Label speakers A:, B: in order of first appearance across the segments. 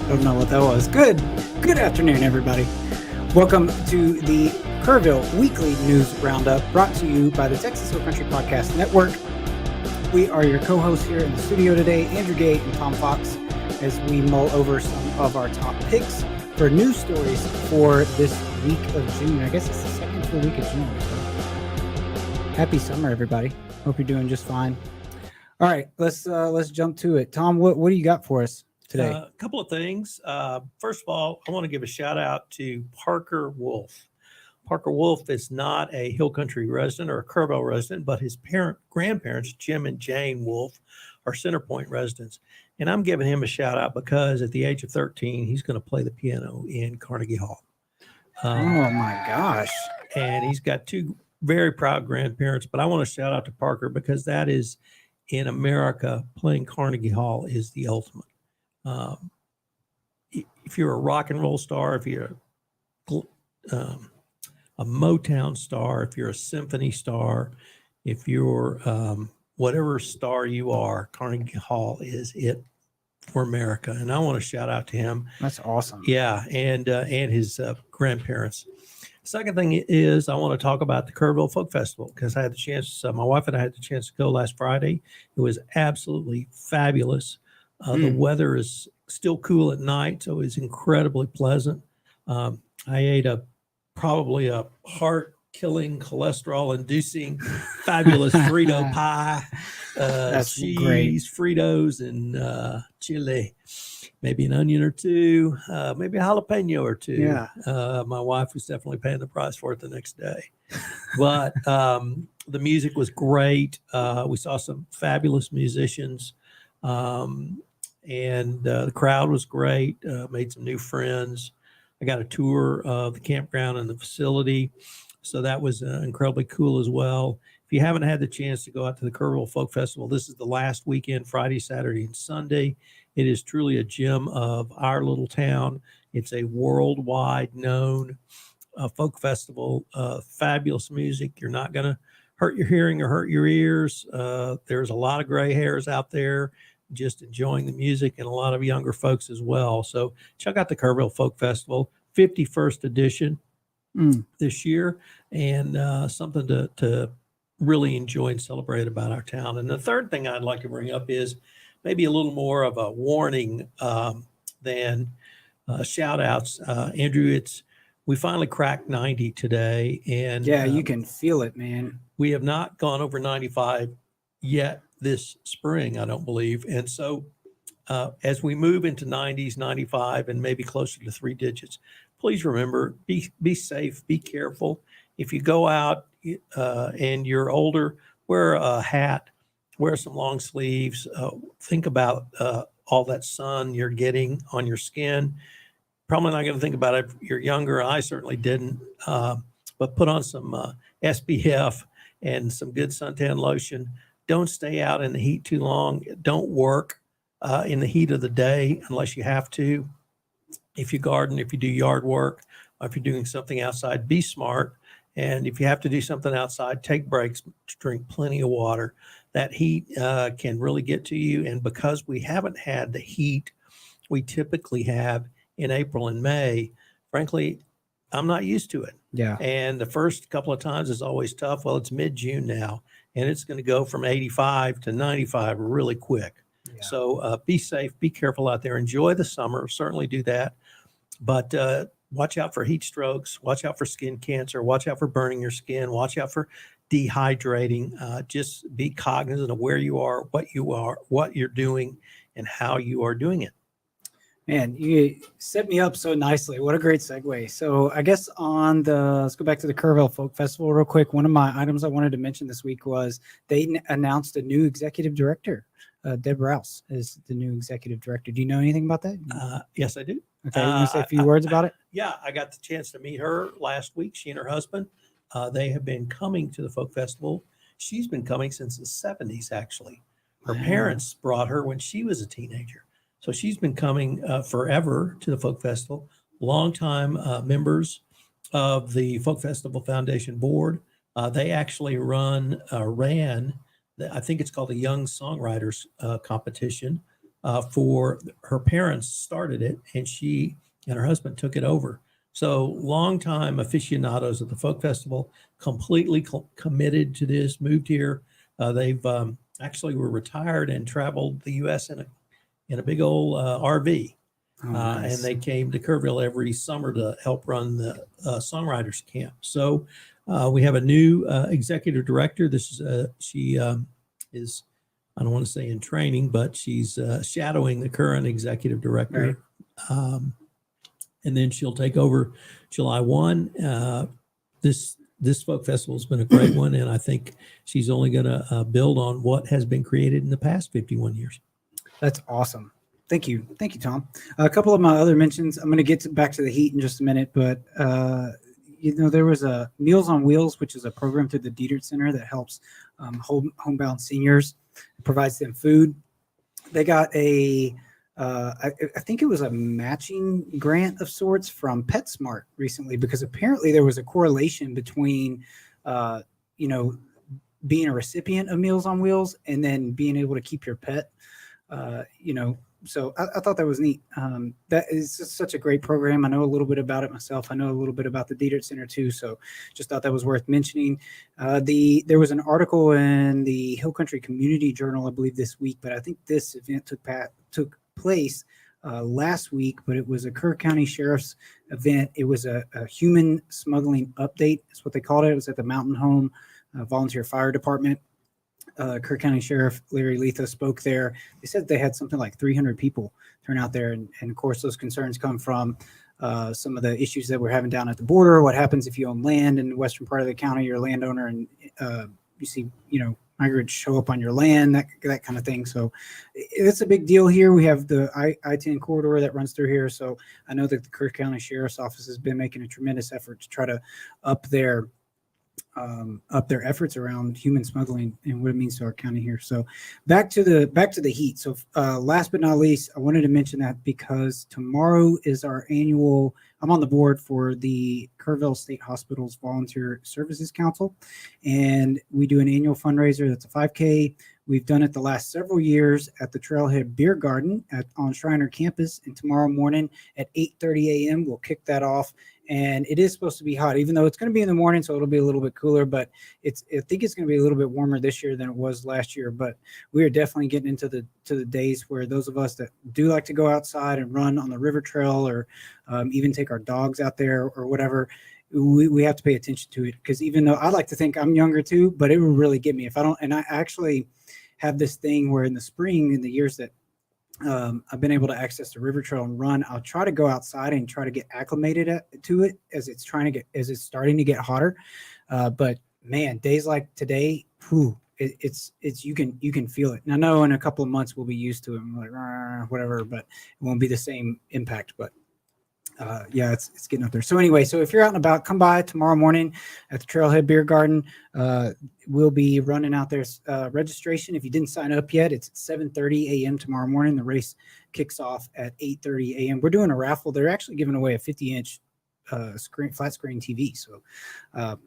A: don't know what that was. Good afternoon, everybody. Welcome to the Kerrville Weekly News Roundup, brought to you by the Texas Hill Country Podcast Network. We are your co-hosts here in the studio today, Andrew Gate and Tom Fox, as we mull over some of our top picks for news stories for this week of June. I guess it's the second full week of June. So happy summer, everybody. Hope you're doing just fine. All right, let's jump to it. Tom, what do you got for us today?
B: A couple of things. First of all, I want to give a shout out to Parker Wolf. Parker Wolf is not a Hill Country resident or a Kerrville resident, but his grandparents, Jim and Jane Wolf, are Centerpoint residents. And I'm giving him a shout out because at the age of 13, he's going to play the piano in Carnegie Hall.
A: Oh my gosh.
B: And he's got two very proud grandparents, but I want to shout out to Parker because that is, in America, playing Carnegie Hall is the ultimate. If you're a rock and roll star, if you're a Motown star, if you're a symphony star, if you're whatever star you are, Carnegie Hall is it for America. And I want to shout out to him.
A: That's awesome.
B: Yeah, and his grandparents. Second thing is I want to talk about the Kerrville Folk Festival because I had the chance. My wife and I had the chance to go last Friday. It was absolutely fabulous. The weather is still cool at night, so it's incredibly pleasant. I ate probably a heart-killing, cholesterol-inducing, fabulous Frito pie.
A: That's
B: cheese,
A: great.
B: Fritos, and chili. Maybe an onion or two, maybe a jalapeno or two.
A: Yeah.
B: My wife was definitely paying the price for it the next day. But the music was great. We saw some fabulous musicians. And the crowd was great. Made some new friends. I got a tour of the campground and the facility. So that was incredibly cool as well. If you haven't had the chance to go out to the Kerrville Folk Festival, this is the last weekend, Friday, Saturday, and Sunday. It is truly a gem of our little town. It's a worldwide known folk festival, fabulous music. You're not going to hurt your hearing or hurt your ears. There's a lot of gray hairs out there just enjoying the music, and a lot of younger folks as well. So check out the Kerrville Folk Festival, 51st edition this year, and something to really enjoy and celebrate about our town. And the third thing I'd like to bring up is maybe a little more of a warning than shout outs. Andrew, we finally cracked 90 today. And
A: yeah, you can feel it, man.
B: We have not gone over 95 yet this spring, I don't believe. And so as we move into 90s, 95, and maybe closer to 3 digits, please remember, be safe, be careful. If you go out and you're older, wear a hat, wear some long sleeves. Think about all that sun you're getting on your skin. Probably not going to think about it if you're younger. I certainly didn't. But put on some SPF and some good suntan lotion. Don't stay out in the heat too long. Don't work in the heat of the day unless you have to. If you garden, if you do yard work, or if you're doing something outside, be smart. And if you have to do something outside, take breaks, drink plenty of water. That heat can really get to you. And because we haven't had the heat we typically have in April and May, frankly, I'm not used to it.
A: Yeah.
B: And the first couple of times is always tough. Well, it's mid-June now, and it's going to go from 85 to 95 really quick. Yeah. So be safe, be careful out there. Enjoy the summer. Certainly do that. But watch out for heat strokes. Watch out for skin cancer. Watch out for burning your skin. Watch out for dehydrating. Just be cognizant of where you are, what you're doing, and how you are doing it.
A: Man, you set me up so nicely. What a great segue. So I guess let's go back to the Kerrville Folk Festival real quick. One of my items I wanted to mention this week was they announced a new executive director. Deb Rouse is the new executive director. Do you know anything about that?
B: Yes, I do.
A: Okay, you want to say a few words about it?
B: Yeah, I got the chance to meet her last week. She and her husband, they have been coming to the Folk Festival. She's been coming since the 70s, actually. Her parents brought her when she was a teenager. So she's been coming forever to the Folk Festival. Longtime members of the Folk Festival Foundation Board. They actually ran, I think it's called the Young Songwriters Competition for her parents started it, and she and her husband took it over. So longtime aficionados of the folk festival, completely committed to this, moved here. They've actually were retired and traveled the U.S. in a big old RV.
A: Oh, nice.
B: And they came to Kerrville every summer to help run the songwriters camp. So we have a new executive director. She is, I don't want to say in training, but she's shadowing the current executive director. Right. And then she'll take over July 1. This folk festival has been a great one, and I think she's only going to build on what has been created in the past 51 years.
A: That's awesome. Thank you, Tom. A couple of my other mentions. I'm going to get back to the heat in just a minute, but there was a Meals on Wheels, which is a program through the Dietert Center that helps homebound seniors, provides them food. They got I think it was a matching grant of sorts from PetSmart recently, because apparently there was a correlation between, being a recipient of Meals on Wheels and then being able to keep your pet, So I thought that was neat. That is just such a great program. I know a little bit about it myself. I know a little bit about the Dietert Center too. So just thought that was worth mentioning. There was an article in the Hill Country Community Journal, I believe, this week, but I think this event took place last week, but it was a Kerr County Sheriff's event. It was a human smuggling update. That's what they called it. It was at the Mountain Home Volunteer Fire Department. Kerr County Sheriff Larry Letha spoke there. They said they had something like 300 people turn out there. And of course, those concerns come from some of the issues that we're having down at the border. What happens if you own land in the western part of the county, you're a landowner, and you see, migrants show up on your land, that kind of thing. So it's a big deal here. We have the I-10 corridor that runs through here. So I know that the Kerr County Sheriff's Office has been making a tremendous effort to try to up their efforts around human smuggling and what it means to our county here. So back to the heat. So last but not least, I wanted to mention that because tomorrow is our annual, I'm on the board for the Kerrville State Hospital's Volunteer Services Council, and we do an annual fundraiser that's a 5K. We've done it the last several years at the Trailhead Beer Garden on Shriner campus, and tomorrow morning at 8:30 a.m. we'll kick that off. And it is supposed to be hot, even though it's going to be in the morning, so it'll be a little bit cooler. But I think it's going to be a little bit warmer this year than it was last year. But we are definitely getting into the days where those of us that do like to go outside and run on the river trail, or even take our dogs out there or whatever, we have to pay attention to it. Because even though I like to think I'm younger too, but it will really get me if I don't. And I actually have this thing where in the spring, in the years that I've been able to access the river trail and run, I'll try to go outside and try to get acclimated to it as it's starting to get hotter. But man, days like today, it's you can feel it. And I know in a couple of months we'll be used to it. I'm like, whatever, but it won't be the same impact. But yeah, it's getting up there. So anyway, so if you're out and about, come by tomorrow morning at the Trailhead Beer Garden. We'll be running out there. Registration, if you didn't sign up yet, it's at 7:30 a.m. tomorrow morning. The race kicks off at 8:30 a.m. We're doing a raffle. They're actually giving away a 50-inch flat screen TV. So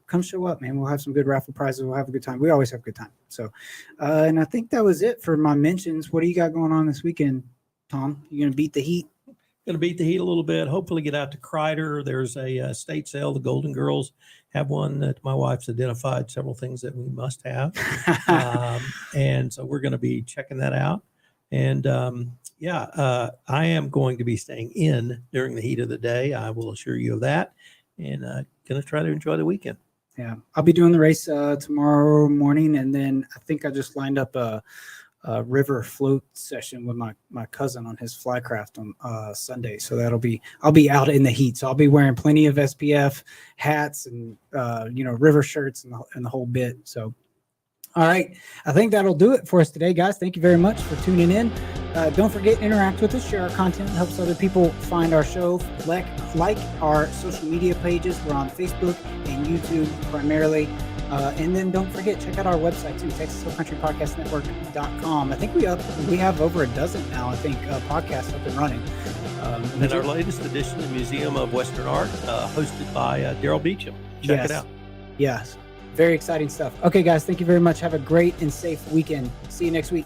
A: come show up, man. We'll have some good raffle prizes. We'll have a good time. We always have a good time. So, and I think that was it for my mentions. What do you got going on this weekend, Tom? You going to beat the heat?
B: Going to beat the heat a little bit. Hopefully get out to Kreider. There's a state sale. The Golden Girls have one that my wife's identified several things that we must have. And so we're going to be checking that out. And I am going to be staying in during the heat of the day. I will assure you of that. And going to try to enjoy the weekend.
A: Yeah, I'll be doing the race tomorrow morning. And then I think I just lined up a river float session with my cousin on his flycraft on Sunday. So I'll be out in the heat. So I'll be wearing plenty of SPF hats and river shirts and the whole bit. So all right, I think that'll do it for us today, guys. Thank you very much for tuning in. Don't forget, interact with us, share our content, helps other people find our show. Like our social media pages. We're on Facebook and YouTube primarily. And then don't forget, check out our website too, TexasHillCountryPodcastNetwork.com. I think we have over a dozen now, podcasts up and running.
B: And our latest edition, the Museum of Western Art, hosted by Daryl Beecham. Check it out.
A: Yes. Very exciting stuff. Okay, guys, thank you very much. Have a great and safe weekend. See you next week.